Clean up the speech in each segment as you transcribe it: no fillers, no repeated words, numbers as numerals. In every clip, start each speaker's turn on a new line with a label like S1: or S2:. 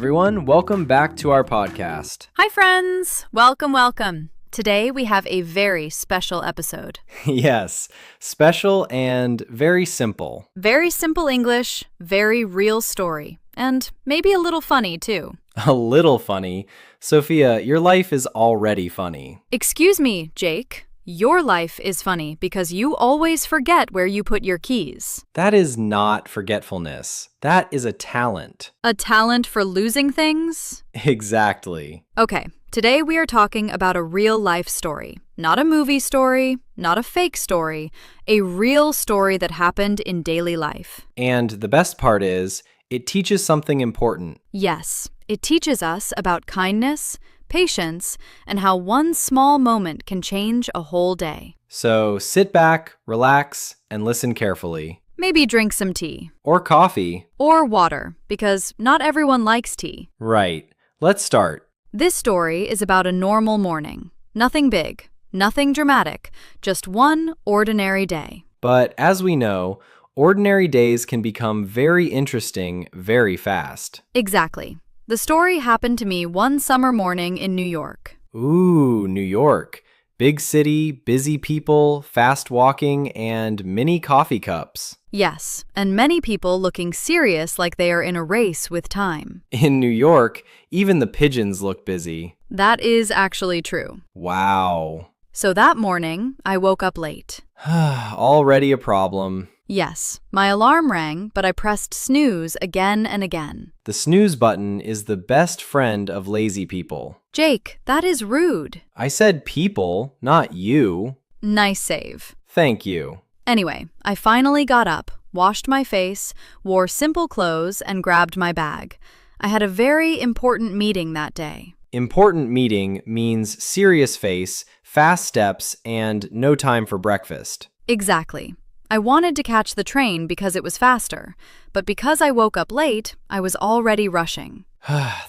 S1: everyone. Welcome back to our podcast.
S2: Hi, friends. Welcome. Today we have a very special episode.
S1: Yes, special and very simple.
S2: Very simple English, very real story, and maybe a little funny, too.
S1: A little funny. Sophia, your life is already funny.
S2: Excuse me, Jake. Your life is funny because you always forget where you put your keys.
S1: That is not forgetfulness. That is a talent.
S2: A talent for losing things?
S1: Exactly.
S2: Okay, today we are talking about a real life story. Not a movie story, not a fake story, a real story that happened in daily life.
S1: And the best part is, it teaches something important.
S2: Yes, it teaches us about kindness, patience, and how one small moment can change a whole day.
S1: So sit back, relax, and listen carefully.
S2: Maybe drink some tea.
S1: Or coffee.
S2: Or water, because not everyone likes tea.
S1: Right. Let's start.
S2: This story is about a normal morning. Nothing big, nothing dramatic, just one ordinary day.
S1: But as we know, ordinary days can become very interesting very fast.
S2: Exactly. The story happened to me one summer morning in New York.
S1: Ooh, New York. Big city, busy people, fast walking, and many coffee cups.
S2: Yes, and many people looking serious like they are in a race with time.
S1: In New York, even the pigeons look busy.
S2: That is actually true.
S1: Wow.
S2: So that morning, I woke up late.
S1: Already a problem.
S2: Yes, my alarm rang, but I pressed snooze again and again.
S1: The snooze button is the best friend of lazy people.
S2: Jake, that is rude.
S1: I said people, not you.
S2: Nice save.
S1: Thank you.
S2: Anyway, I finally got up, washed my face, wore simple clothes, and grabbed my bag. I had a very important meeting that day.
S1: Important meeting means serious face, fast steps, and no time for breakfast.
S2: Exactly. I wanted to catch the train because it was faster, but because I woke up late, I was already rushing.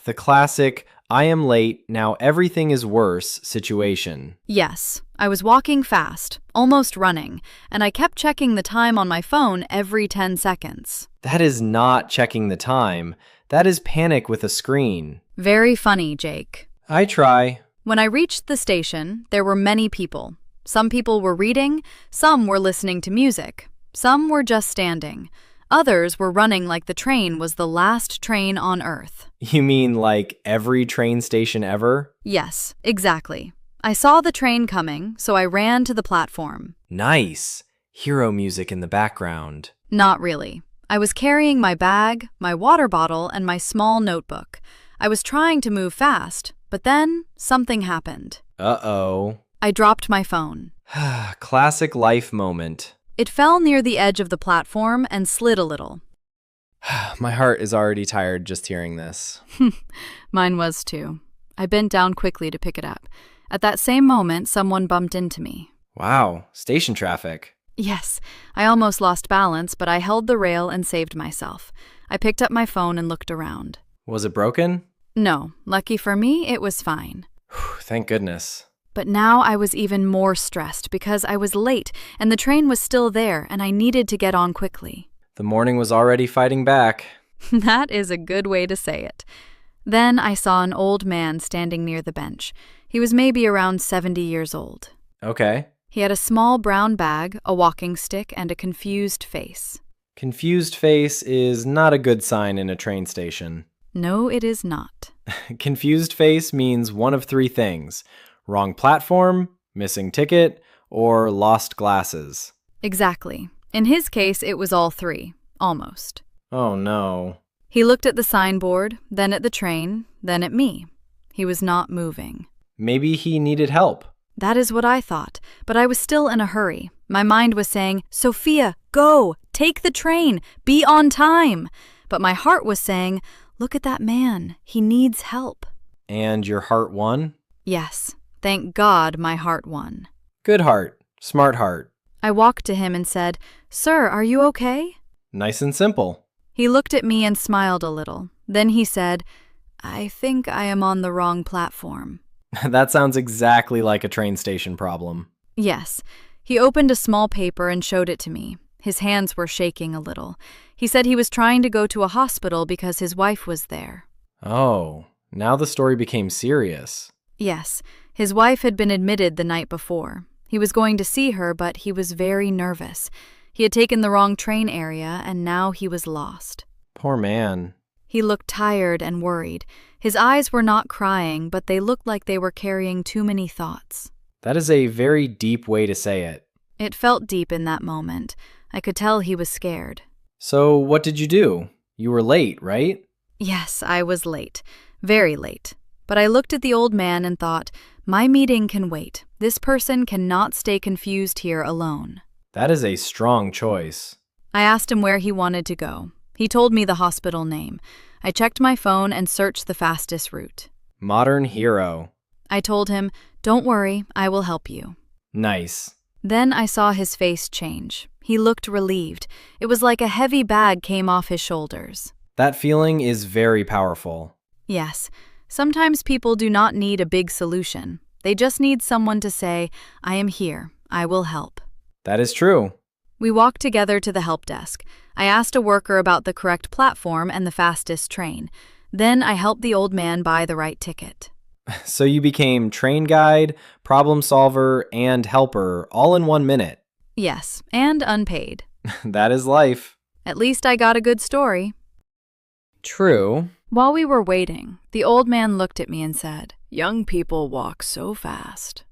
S1: The classic, I am late, now everything is worse situation.
S2: Yes, I was walking fast, almost running, and I kept checking the time on my phone every 10 seconds.
S1: That is not checking the time. That is panic with a screen.
S2: Very funny, Jake.
S1: I try.
S2: When I reached the station, there were many people. Some people were reading, some were listening to music, some were just standing. Others were running like the train was the last train on Earth.
S1: You mean like every train station ever?
S2: Yes, exactly. I saw the train coming, so I ran to the platform.
S1: Nice. Hero music in the background.
S2: Not really. I was carrying my bag, my water bottle, and my small notebook. I was trying to move fast, but then something happened.
S1: Uh-oh.
S2: I dropped my phone.
S1: Classic life moment.
S2: It fell near the edge of the platform and slid a little.
S1: My heart is already tired just hearing this.
S2: Mine was too. I bent down quickly to pick it up. At that same moment, someone bumped into me.
S1: Wow, station traffic.
S2: Yes, I almost lost balance, but I held the rail and saved myself. I picked up my phone and looked around.
S1: Was it broken?
S2: No, lucky for me, it was fine.
S1: Thank goodness.
S2: But now I was even more stressed because I was late and the train was still there and I needed to get on quickly.
S1: The morning was already fighting back.
S2: That is a good way to say it. Then I saw an old man standing near the bench. He was maybe around 70 years old.
S1: Okay.
S2: He had a small brown bag, a walking stick, and a confused face.
S1: Confused face is not a good sign in a train station.
S2: No, it is not.
S1: Confused face means one of three things. Wrong platform, missing ticket, or lost glasses.
S2: Exactly. In his case, it was all three. Almost.
S1: Oh no.
S2: He looked at the signboard, then at the train, then at me. He was not moving.
S1: Maybe he needed help.
S2: That is what I thought, but I was still in a hurry. My mind was saying, Sophia, go! Take the train! Be on time! But my heart was saying, look at that man. He needs help.
S1: And your heart won?
S2: Yes. Thank God my heart won.
S1: Good heart. Smart heart.
S2: I walked to him and said, Sir, are you okay?
S1: Nice and simple.
S2: He looked at me and smiled a little. Then he said, I think I am on the wrong platform.
S1: That sounds exactly like a train station problem.
S2: Yes. He opened a small paper and showed it to me. His hands were shaking a little. He said he was trying to go to a hospital because his wife was there.
S1: Oh, now the story became serious.
S2: Yes, his wife had been admitted the night before. He was going to see her, but he was very nervous. He had taken the wrong train area, and now he was lost.
S1: Poor man.
S2: He looked tired and worried. His eyes were not crying, but they looked like they were carrying too many thoughts.
S1: That is a very deep way to say it.
S2: It felt deep in that moment. I could tell he was scared.
S1: So, what did you do? You were late, right?
S2: Yes, I was late. Very late. But I looked at the old man and thought, my meeting can wait. This person cannot stay confused here alone.
S1: That is a strong choice.
S2: I asked him where he wanted to go. He told me the hospital name. I checked my phone and searched the fastest route.
S1: Modern hero.
S2: I told him, don't worry, I will help you.
S1: Nice.
S2: Then I saw his face change. He looked relieved. It was like a heavy bag came off his shoulders.
S1: That feeling is very powerful.
S2: Yes, sometimes people do not need a big solution. They just need someone to say, I am here, I will help.
S1: That is true.
S2: We walked together to the help desk. I asked a worker about the correct platform and the fastest train. Then I helped the old man buy the right ticket.
S1: So you became train guide, problem solver, and helper all in 1 minute.
S2: Yes, and unpaid.
S1: That is life.
S2: At least I got a good story.
S1: True.
S2: While we were waiting, the old man looked at me and said, young people walk so fast.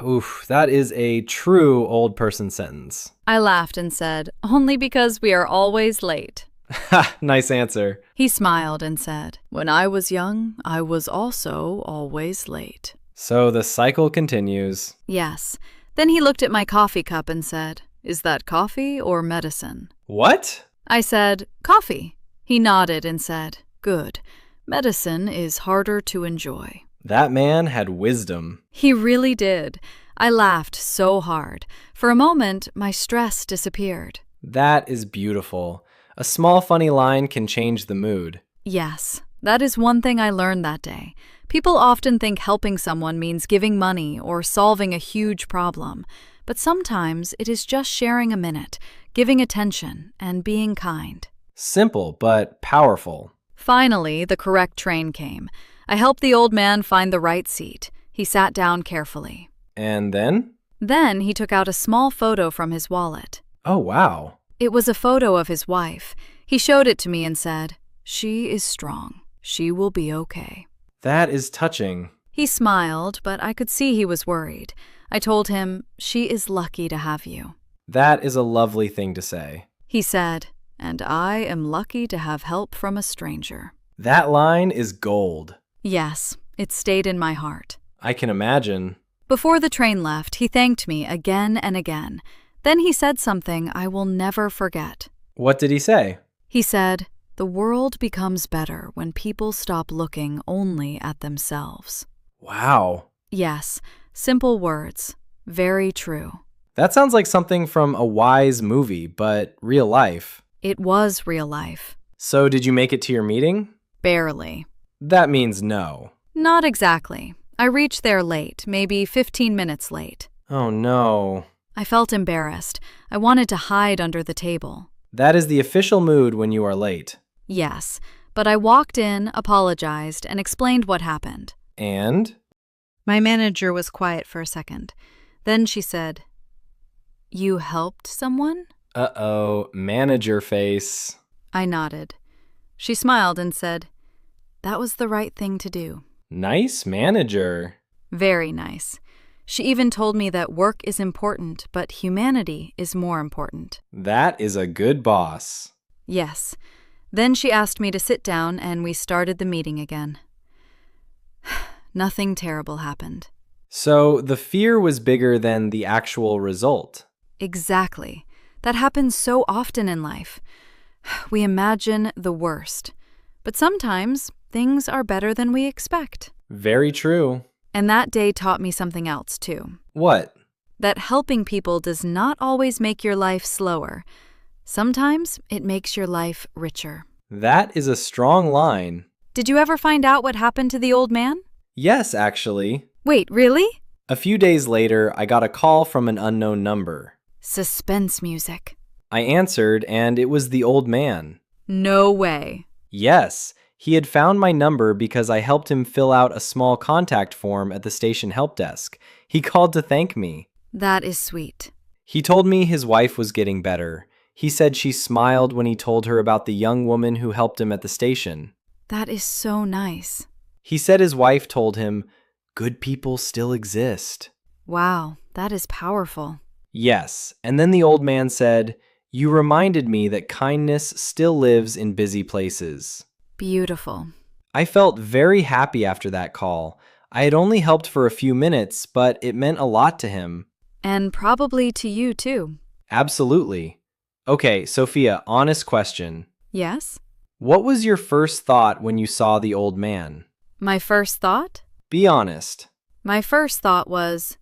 S1: Oof, that is a true old person sentence.
S2: I laughed and said, only because we are always late.
S1: Ha, nice answer.
S2: He smiled and said, when I was young, I was also always late.
S1: So the cycle continues.
S2: Yes. Then he looked at my coffee cup and said, is that coffee or medicine?
S1: What?
S2: I said, coffee. He nodded and said, good. Medicine is harder to enjoy.
S1: That man had wisdom.
S2: He really did. I laughed so hard. For a moment, my stress disappeared.
S1: That is beautiful. A small funny line can change the mood.
S2: Yes, that is one thing I learned that day. People often think helping someone means giving money or solving a huge problem. But sometimes it is just sharing a minute, giving attention, and being kind.
S1: Simple, but powerful.
S2: Finally, the correct train came. I helped the old man find the right seat. He sat down carefully.
S1: And then?
S2: Then he took out a small photo from his wallet.
S1: Oh, wow.
S2: It was a photo of his wife. He showed it to me and said, she is strong. She will be okay.
S1: That is touching.
S2: He smiled, but I could see he was worried. I told him, she is lucky to have you.
S1: That is a lovely thing to say.
S2: He said, and I am lucky to have help from a stranger.
S1: That line is gold.
S2: Yes, it stayed in my heart.
S1: I can imagine.
S2: Before the train left, he thanked me again and again. Then he said something I will never forget.
S1: What did he say?
S2: He said, the world becomes better when people stop looking only at themselves.
S1: Wow.
S2: Yes, simple words. Very true.
S1: That sounds like something from a wise movie, but real life.
S2: It was real life.
S1: So did you make it to your meeting?
S2: Barely.
S1: That means no.
S2: Not exactly. I reached there late, maybe 15 minutes late.
S1: Oh no.
S2: I felt embarrassed. I wanted to hide under the table.
S1: That is the official mood when you are late.
S2: Yes, but I walked in, apologized, and explained what happened.
S1: And?
S2: My manager was quiet for a second. Then she said, you helped someone?
S1: Uh-oh, manager face.
S2: I nodded. She smiled and said, that was the right thing to do.
S1: Nice manager.
S2: Very nice. She even told me that work is important, but humanity is more important.
S1: That is a good boss.
S2: Yes. Then she asked me to sit down and we started the meeting again. Nothing terrible happened.
S1: So the fear was bigger than the actual result.
S2: Exactly. That happens so often in life. We imagine the worst. But sometimes things are better than we expect.
S1: Very true.
S2: And that day taught me something else, too.
S1: What?
S2: That helping people does not always make your life slower. Sometimes it makes your life richer.
S1: That is a strong line.
S2: Did you ever find out what happened to the old man?
S1: Yes, actually.
S2: Wait, really?
S1: A few days later, I got a call from an unknown number.
S2: Suspense music.
S1: I answered, and it was the old man.
S2: No way.
S1: Yes, He had found my number because I helped him fill out a small contact form at the station help desk. He called to thank me.
S2: That is sweet.
S1: He told me his wife was getting better. He said she smiled when he told her about the young woman who helped him at the station.
S2: That is so nice.
S1: He said his wife told him, "Good people still exist."
S2: Wow, that is powerful.
S1: Yes, and then the old man said, "You reminded me that kindness still lives in busy places."
S2: Beautiful.
S1: I felt very happy after that call. I had only helped for a few minutes, but it meant a lot to him.
S2: And probably to you too.
S1: Absolutely. Okay, Sophia, honest question.
S2: Yes?
S1: What was your first thought when you saw the old man?
S2: My first thought?
S1: Be honest.
S2: My first thought was,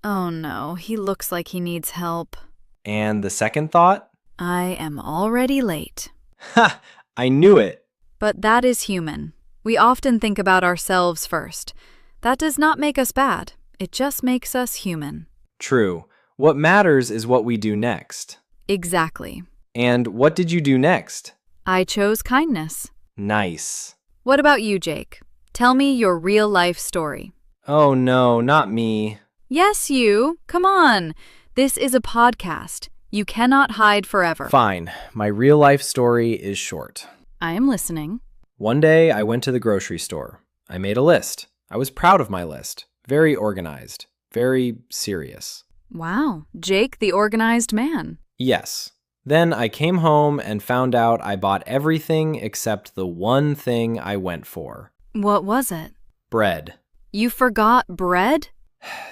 S2: oh no, he looks like he needs help.
S1: And the second thought?
S2: I am already late.
S1: Ha! I knew it.
S2: But that is human. We often think about ourselves first. That does not make us bad. It just makes us human.
S1: True. What matters is what we do next.
S2: Exactly.
S1: And what did you do next?
S2: I chose kindness.
S1: Nice.
S2: What about you, Jake? Tell me your real-life story.
S1: Oh no, not me.
S2: Yes, you. Come on. This is a podcast. You cannot hide forever.
S1: Fine. My real-life story is short.
S2: I am listening.
S1: One day, I went to the grocery store. I made a list. I was proud of my list. Very organized. Very serious.
S2: Wow, Jake the organized man.
S1: Yes. Then I came home and found out I bought everything except the one thing I went for.
S2: What was it?
S1: Bread.
S2: You forgot bread?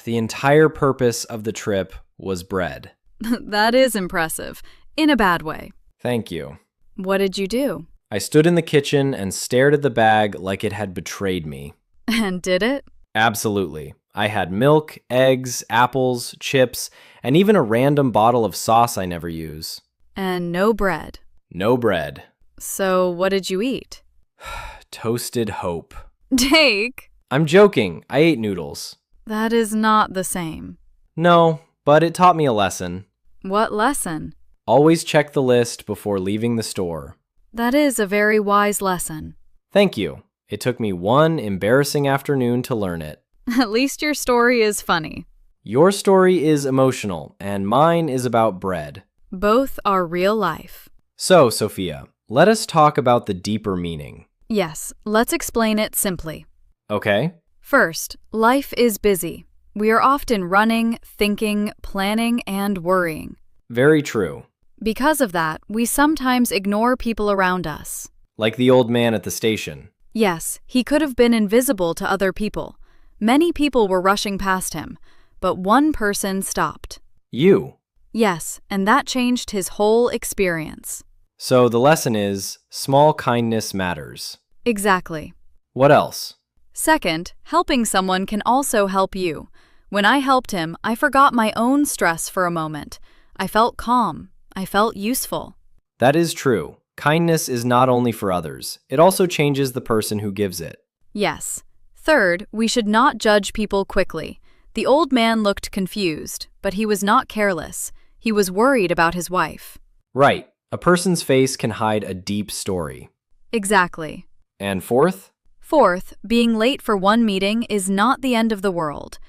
S1: The entire purpose of the trip was bread.
S2: That is impressive. In a bad way.
S1: Thank you.
S2: What did you do?
S1: I stood in the kitchen and stared at the bag like it had betrayed me.
S2: And did it?
S1: Absolutely. I had milk, eggs, apples, chips, and even a random bottle of sauce I never use.
S2: And no bread.
S1: No bread.
S2: So what did you eat?
S1: Toasted hope.
S2: Jake!
S1: I'm joking. I ate noodles.
S2: That is not the same.
S1: No, but it taught me a lesson.
S2: What lesson?
S1: Always check the list before leaving the store.
S2: That is a very wise lesson.
S1: Thank you. It took me one embarrassing afternoon to learn it.
S2: At least your story is funny.
S1: Your story is emotional, and mine is about bread.
S2: Both are real life.
S1: So, Sophia, let us talk about the deeper meaning.
S2: Yes, let's explain it simply.
S1: Okay?
S2: First, life is busy. We are often running, thinking, planning, and worrying.
S1: Very true.
S2: Because of that, we sometimes ignore people around us.
S1: Like the old man at the station.
S2: Yes, he could have been invisible to other people. Many people were rushing past him, but one person stopped.
S1: You.
S2: Yes, and that changed his whole experience.
S1: So the lesson is, small kindness matters.
S2: Exactly.
S1: What else?
S2: Second, helping someone can also help you. When I helped him, I forgot my own stress for a moment. I felt calm. I felt useful.
S1: That is true. Kindness is not only for others. It also changes the person who gives it.
S2: Yes. Third, we should not judge people quickly. The old man looked confused, but he was not careless. He was worried about his wife.
S1: Right. A person's face can hide a deep story.
S2: Exactly.
S1: And fourth?
S2: Fourth, being late for one meeting is not the end of the world.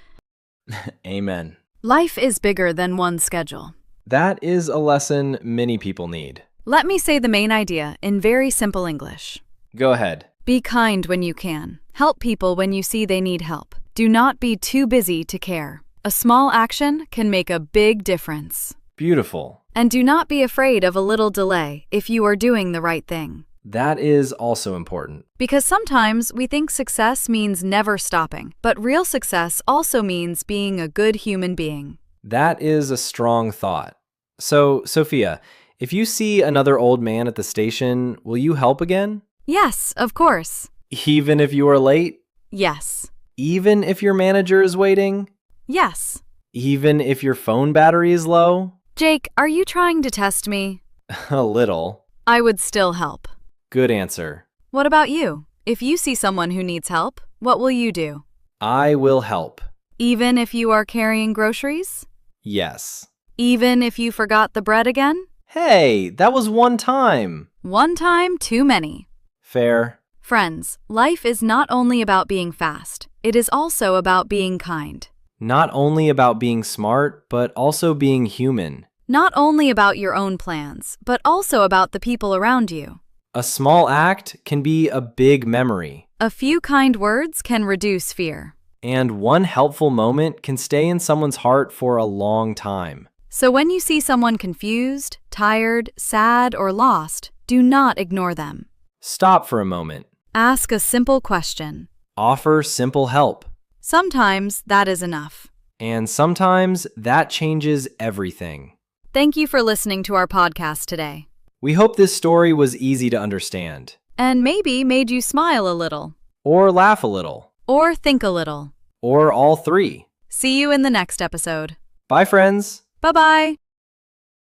S1: Amen.
S2: Life is bigger than one schedule.
S1: That is a lesson many people need.
S2: Let me say the main idea in very simple English.
S1: Go ahead.
S2: Be kind when you can. Help people when you see they need help. Do not be too busy to care. A small action can make a big difference.
S1: Beautiful.
S2: And do not be afraid of a little delay if you are doing the right thing.
S1: That is also important.
S2: Because sometimes we think success means never stopping, but real success also means being a good human being.
S1: That is a strong thought. So, Sophia, if you see another old man at the station, will you help again?
S2: Yes, of course.
S1: Even if you are late?
S2: Yes.
S1: Even if your manager is waiting?
S2: Yes.
S1: Even if your phone battery is low?
S2: Jake, are you trying to test me?
S1: A little.
S2: I would still help.
S1: Good answer.
S2: What about you? If you see someone who needs help, what will you do?
S1: I will help.
S2: Even if you are carrying groceries?
S1: Yes.
S2: Even if you forgot the bread again?
S1: Hey, that was one time.
S2: One time too many.
S1: Fair.
S2: Friends, life is not only about being fast, it is also about being kind.
S1: Not only about being smart, but also being human.
S2: Not only about your own plans, but also about the people around you.
S1: A small act can be a big memory,
S2: A few kind words can reduce fear.
S1: and one helpful moment can stay in someone's heart for a long time.
S2: So when you see someone confused, tired, sad, or lost, do not ignore them.
S1: Stop for a moment.
S2: Ask a simple question.
S1: Offer simple help.
S2: Sometimes that is enough.
S1: And sometimes that changes everything.
S2: Thank you for listening to our podcast today.
S1: We hope this story was easy to understand.
S2: And maybe made you smile a little.
S1: Or laugh a little.
S2: Or think a little.
S1: Or all three.
S2: See you in the next episode.
S1: Bye, friends.
S2: Bye-bye.